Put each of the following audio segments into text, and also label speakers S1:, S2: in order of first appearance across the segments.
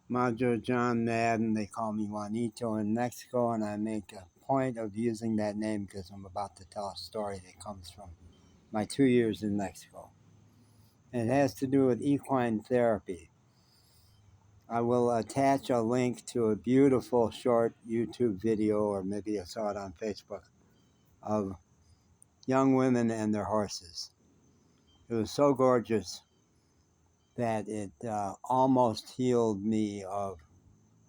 S1: Majo John Madden. They call me Juanito in Mexico, and I make a point of using that name because I'm about to tell a story that comes from my 2 years in Mexico. And it has to do with equine therapy. I will attach a link to a beautiful short YouTube video, or maybe I saw it on Facebook, of young women and their horses. It was so gorgeous that it almost healed me of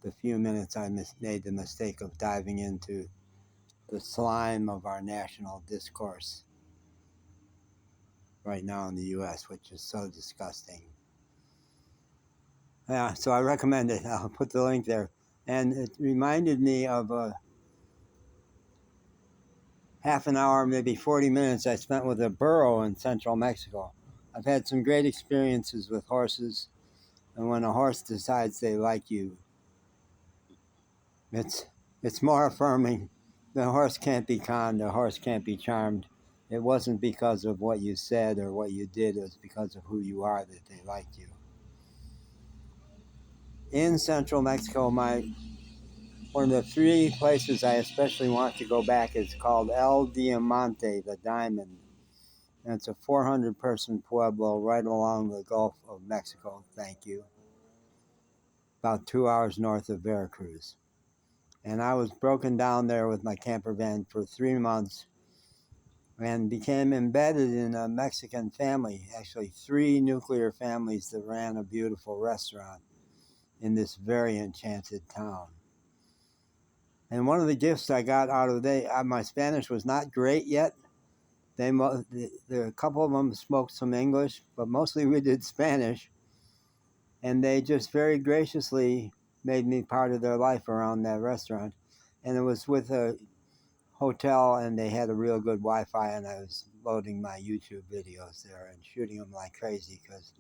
S1: the few minutes I made the mistake of diving into the slime of our national discourse right now in the U.S., which is so disgusting. Yeah, so I recommend it. I'll put the link there. And it reminded me of a half an hour, maybe 40 minutes I spent with a burro in central Mexico. I've had some great experiences with horses, and when a horse decides they like you, it's more affirming. The horse can't be conned, the horse can't be charmed. It wasn't because of what you said or what you did, it was because of who you are that they liked you. In central Mexico, one of the 3 places I especially want to go back is called El Diamante, the Diamond. And it's a 400-person pueblo right along the Gulf of Mexico, thank you, about 2 hours north of Veracruz. And I was broken down there with my camper van for 3 months and became embedded in a Mexican family, actually 3 nuclear families that ran a beautiful restaurant in this very enchanted town. And one of the gifts I got out of my Spanish was not great yet. A couple of them spoke some English, but mostly we did Spanish. And they just very graciously made me part of their life around that restaurant. And it was with a hotel, and they had a real good Wi-Fi, and I was loading my YouTube videos there and shooting them like crazy because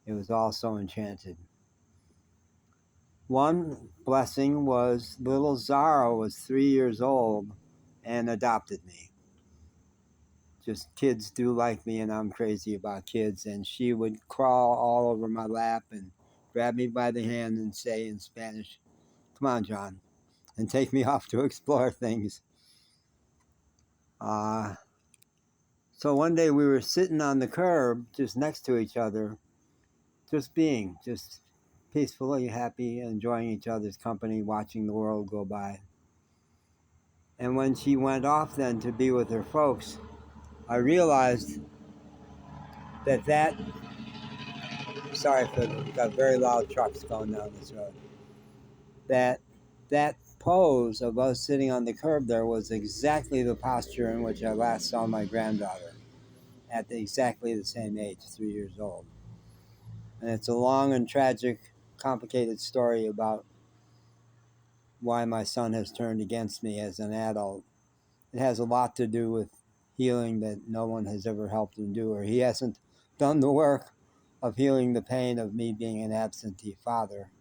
S1: it was all so enchanted. One blessing was little Zara was 3 years old and adopted me. Just kids do like me, and I'm crazy about kids. And she would crawl all over my lap and grab me by the hand and say in Spanish, "Come on, John," and take me off to explore things. So one day we were sitting on the curb just next to each other, just peacefully happy, enjoying each other's company, watching the world go by. And when she went off then to be with her folks, I realized that sorry for we've got very loud trucks going down this road, that pose of us sitting on the curb there was exactly the posture in which I last saw my granddaughter at exactly the same age, 3 years old. And it's a long and tragic, complicated story about why my son has turned against me as an adult. It has a lot to do with healing that no one has ever helped him do, or he hasn't done the work of healing the pain of me being an absentee father.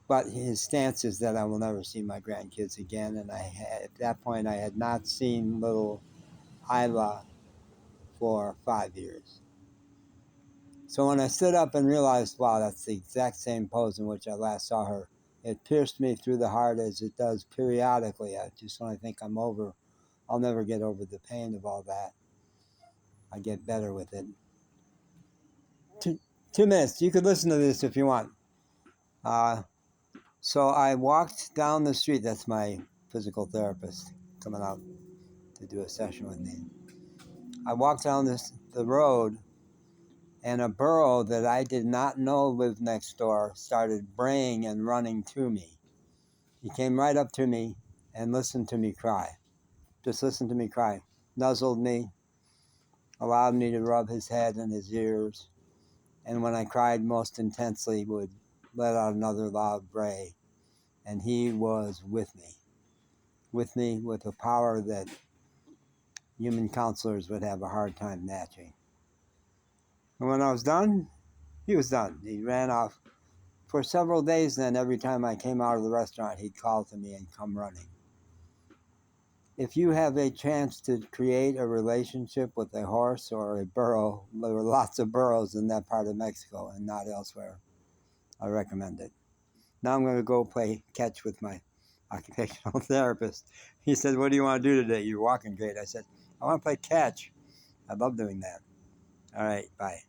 S1: But his stance is that I will never see my grandkids again, and at that point I had not seen little Isla for 5 years. So when I stood up and realized, wow, that's the exact same pose in which I last saw her, it pierced me through the heart as it does periodically. When I think I'll never get over the pain of all that. I get better with it. 2 minutes. You could listen to this if you want. So I walked down the street. That's my physical therapist coming out to do a session with me. I walked down the road, and a burro that I did not know lived next door started braying and running to me. He came right up to me and listened to me cry. Just listened to me cry. Nuzzled me, allowed me to rub his head and his ears, and when I cried most intensely would let out another loud bray. And he was with me with a power that human counselors would have a hard time matching. And when I was done, he was done. He ran off. For several days then, every time I came out of the restaurant, he'd call to me and come running. If you have a chance to create a relationship with a horse or a burro, there were lots of burros in that part of Mexico and not elsewhere. I recommend it. Now I'm going to go play catch with my occupational therapist. He said, "What do you want to do today? You're walking great." I said, "I want to play catch. I love doing that." All right, bye.